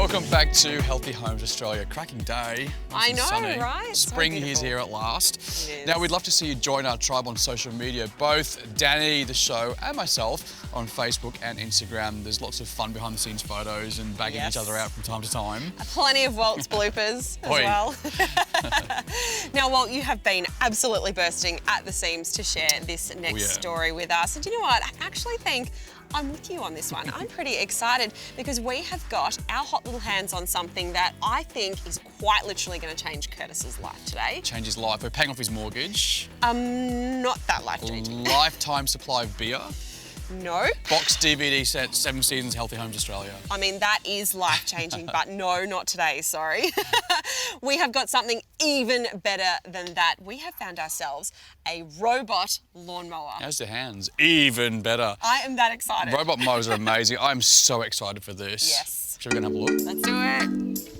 Welcome back to Healthy Homes Australia. Cracking day. I know, sunny. right? Spring So is here at last. It is. Now, we'd love to see you join our tribe on social media, both Danny, the show, and myself on Facebook and Instagram. There's lots of fun behind the scenes photos and bagging each other out from time to time. Plenty of Walt's bloopers as well. Now, Walt, you have been absolutely bursting at the seams to share this next story with us. And you know what? I actually think I'm with you on this one. I'm pretty excited because we have got our hot little hands on something that I think is quite literally going to change Curtis's life today. Change his life. We're paying off his mortgage. Not that life-changing. Lifetime supply of beer. No. Box DVD set, 7 seasons, Healthy Homes Australia. I mean, that is life-changing, but no, not today, sorry. We have got something even better than that. We have found ourselves a robot lawnmower. How's the hands? Even better. I am that excited. Robot mowers are amazing. I'm so excited for this. Yes. Should we go and have a look? Let's do it.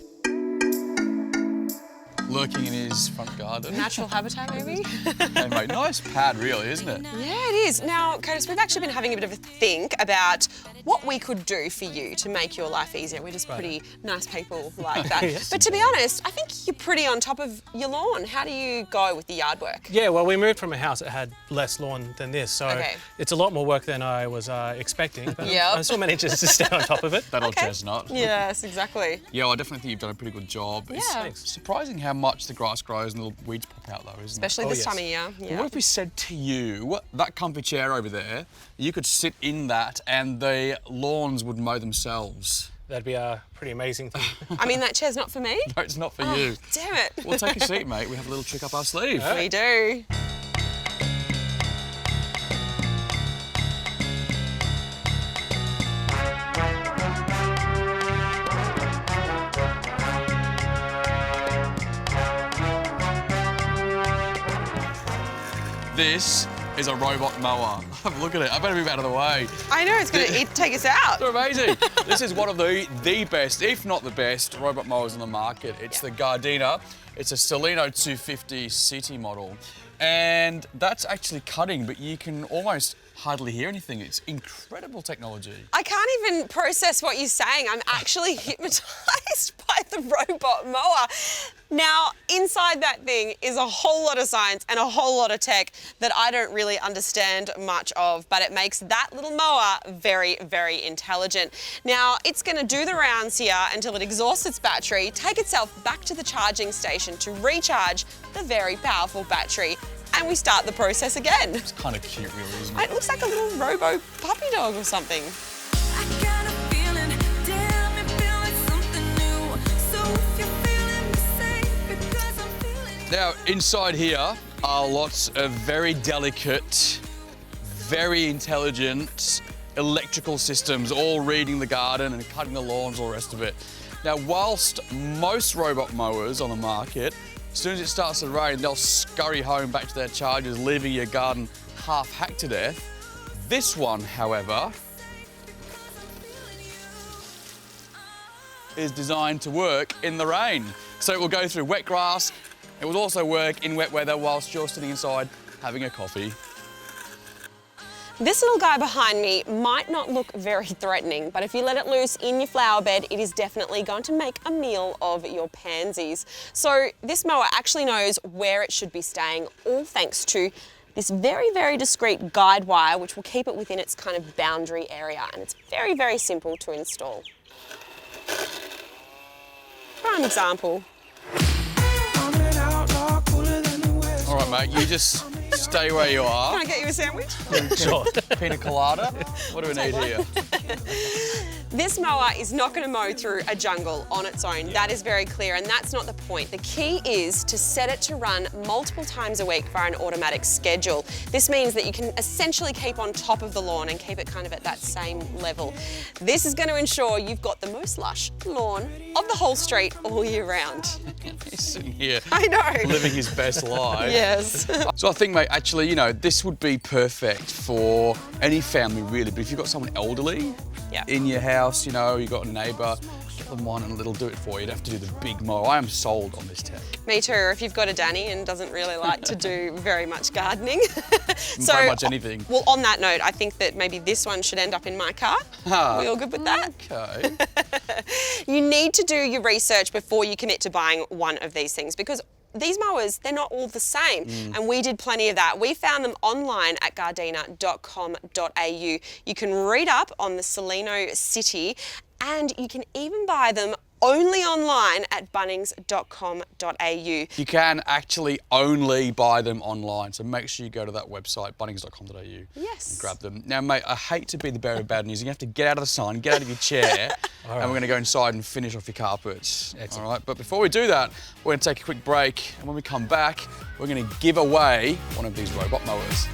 Lurking in his front garden. Natural habitat, maybe? Hey, mate, nice pad, really, isn't it? Yeah, it is. Now, Curtis, we've actually been having a bit of a think about what we could do for you to make your life easier. We're just pretty nice people like that. Yes. But to be honest, I think you're pretty on top of your lawn. How do you go with the yard work? Yeah, well, we moved from a house that had less lawn than this, so it's a lot more work than I was expecting. But I still managed to stay on top of it. That old chestnut. Yes, exactly. Yeah, I definitely think you've done a pretty good job. Yeah. It's surprising how much the grass grows and the little weeds pop out, though, isn't Especially it? this time of year. Well, what if we said to you, that comfy chair over there, you could sit in that and the lawns would mow themselves? That'd be a pretty amazing thing. I mean, that chair's not for me. No, it's not for you. Damn it. Well, take a seat, mate. We have a little trick up our sleeve. We do. This is a robot mower. Have a look at it. I better move out of the way. I know, it's going to take us out. They're amazing. This is one of the best, if not the best, robot mowers on the market. It's the Gardena. It's a Sileno 250 city model. And that's actually cutting, but you can almost hardly hear anything. It's incredible technology. I can't even process what you're saying. I'm actually hypnotised by the robot mower. Now, inside that thing is a whole lot of science and a whole lot of tech that I don't really understand much of, but it makes that little mower very, very intelligent. Now, it's going to do the rounds here until it exhausts its battery, take itself back to the charging station to recharge the very powerful battery, and we start the process again. It's kind of cute, really, isn't it? It looks like a little robo puppy dog or something. Now, inside here are lots of very delicate, very intelligent electrical systems, all reading the garden and cutting the lawns, all the rest of it. Now, whilst most robot mowers on the market, as soon as it starts to rain, they'll scurry home back to their chargers, leaving your garden half hacked to death. This one, however, is designed to work in the rain. So it will go through wet grass. It will also work in wet weather whilst you're sitting inside having a coffee. This little guy behind me might not look very threatening, but if you let it loose in your flower bed, it is definitely going to make a meal of your pansies. So this mower actually knows where it should be staying, all thanks to this very, very discreet guide wire, which will keep it within its kind of boundary area. And it's very, very simple to install. For an example. All right, mate, you just stay where you are. Can I get you a sandwich? Sure. Pina colada. What do we need here? This mower is not going to mow through a jungle on its own. That is very clear, and that's not the point. The key is to set it to run multiple times a week via an automatic schedule. This means that you can essentially keep on top of the lawn and keep it kind of at that same level. This is going to ensure you've got the most lush lawn of the whole street all year round. He's sitting here I know. living his best life. Yes. So I think, mate, actually, you know, this would be perfect for any family really, but if you've got someone elderly in your house, you know, you've got a neighbour, get them one and it'll do it for you. You don't have to do the big mower. I am sold on this tech. Me too, or if you've got a Danny and doesn't really like to do very much gardening. Very much anything. Well, on that note, I think that maybe this one should end up in my car. Are we all good with that? Okay. You need to do your research before you commit to buying one of these things, because these mowers, they're not all the same. And we did plenty of that. We found them online at gardena.com.au. You can read up on the Sileno City, and you can even buy them only online at bunnings.com.au. You can actually only buy them online, so make sure you go to that website, bunnings.com.au, and grab them. Now, mate, I hate to be the bearer of bad news. You have to get out of the sun, get out of your chair, and we're going to go inside and finish off your carpets. All right, but before we do that, we're going to take a quick break, and when we come back, we're going to give away one of these robot mowers.